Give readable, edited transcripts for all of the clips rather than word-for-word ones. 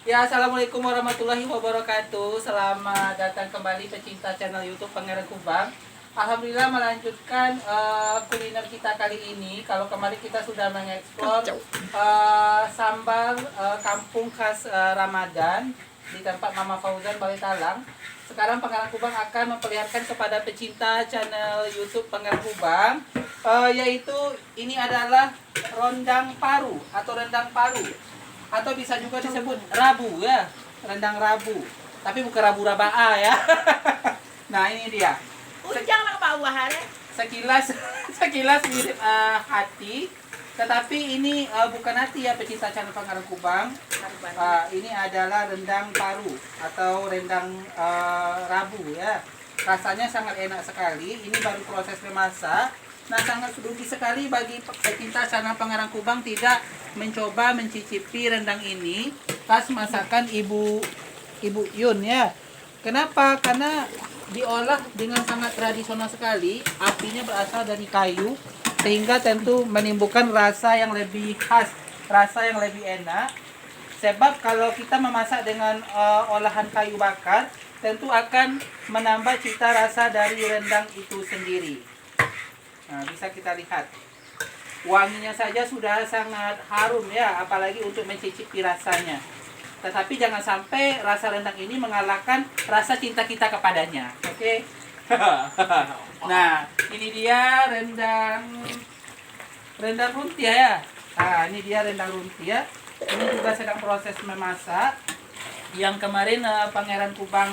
Ya, assalamualaikum warahmatullahi wabarakatuh. Selamat datang kembali pecinta channel YouTube Pangeran Kubang. Alhamdulillah melanjutkan kuliner kita kali ini. Kalau kemarin kita sudah mengeksplor sambal kampung khas Ramadan di tempat Mama Fauzan Balitalang. Sekarang Pangeran Kubang akan memperlihatkan kepada pecinta channel YouTube Pangeran Kubang, yaitu ini adalah rondang paru atau rendang paru, atau bisa juga disebut rabu ya, rendang rabu, tapi bukan rabu rabaa ya. Nah, ini dia. Jangan ke bawah ya. Sekilas mirip hati, tetapi ini bukan hati ya pecinta channel Pangeran Kubang. Ini adalah rendang paru atau rendang rabu ya. Rasanya sangat enak sekali. Ini baru proses memasak. Nah, sangat rugi sekali bagi pecinta channel Pangeran Kubang tidak mencoba mencicipi rendang ini khas masakan Ibu Yun ya. Kenapa? Karena diolah dengan sangat tradisional sekali. Apinya berasal dari kayu sehingga tentu menimbulkan rasa yang lebih khas, rasa yang lebih enak. Sebab kalau kita memasak dengan olahan kayu bakar, tentu akan menambah cita rasa dari rendang itu sendiri. Nah, bisa kita lihat wanginya saja sudah sangat harum ya, apalagi untuk mencicipi rasanya. Tetapi jangan sampai rasa rendang ini mengalahkan rasa cinta kita kepadanya. Oke. Nah, ini dia rendang runtia ya. Nah, ini dia rendang runtia. Ini juga sedang proses memasak. Yang kemarin Pangeran Kubang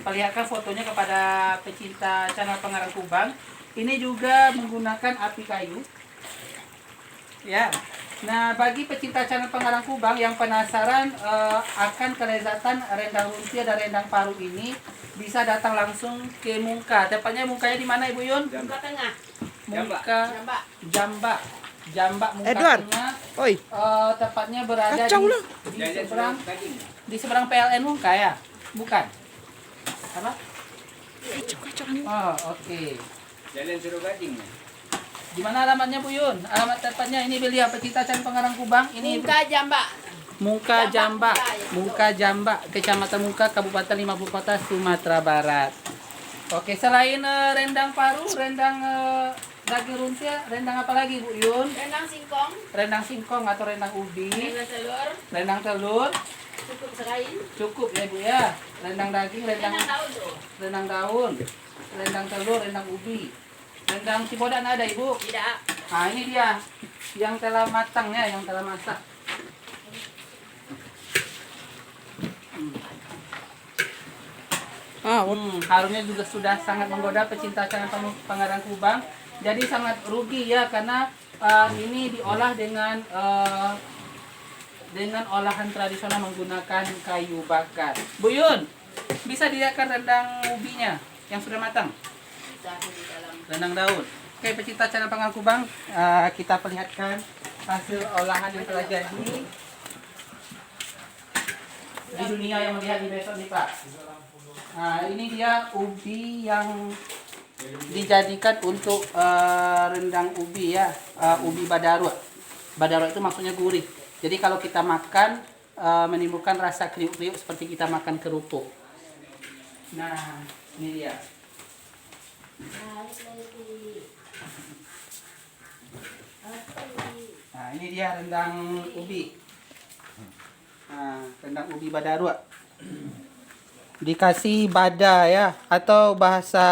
perlihatkan fotonya kepada pecinta channel Pangeran Kubang. Ini juga menggunakan api kayu. Ya. Nah, bagi pecinta channel Pangeran Kubang yang penasaran akan kelezatan rendang runtia dan rendang paru ini, bisa datang langsung ke Mungka. Tepatnya Mungkanya di mana, Ibu Yun? Muka tengah. Mungka Jamba. Jamba Mungka Edward. Tengah. Oi, Tepatnya berada kacau lah. di seberang PLN Mungka ya? Bukan. Apa? Kacau. Oh, oke. Jalan Suruh Gading. Di mana alamatnya, Bu Yun? Alamat tepatnya ini beliau pecinta channel Pangeran Kubang. Ini Muka jambak. Mungka Jamba. Mungka Jamba, Kecamatan Mungka, Kabupaten 50 Kota, Sumatera Barat. Oke, selain rendang paru, rendang daging runtia, rendang apa lagi, Bu Yun? Rendang singkong. Rendang singkong atau rendang ubi, Rendang telur. rendang telur, Cukup sekali. cukup ya Bu ya. Rendang daging, Rendang daun tuh. rendang daun, rendang telur, rendang ubi. Rendang cipodan ada, Ibu? Tidak. Nah, ini dia yang telah matang ya, yang telah masak. Harumnya juga sudah sangat menggoda pecinta channel Pangeran Kubang. Jadi sangat rugi ya, karena ini diolah dengan olahan tradisional menggunakan kayu bakar. Bu Yun, bisa dilihatkan rendang ubinya yang sudah matang? Di dalam. Rendang daun. Oke, pecinta channel Pangeran Kubang, kita perlihatkan hasil olahan yang telah jadi di dunia yang melihat di besok nih Pak. Nah, ini dia ubi yang dijadikan untuk rendang ubi ya, ubi badarua. Badarua itu maksudnya gurih. Jadi kalau kita makan menimbulkan rasa kriuk-kriuk seperti kita makan kerupuk. Nah, ini dia. Nah, ini dia rendang ubi. Nah, rendang ubi badarua. Dikasih bada ya, atau bahasa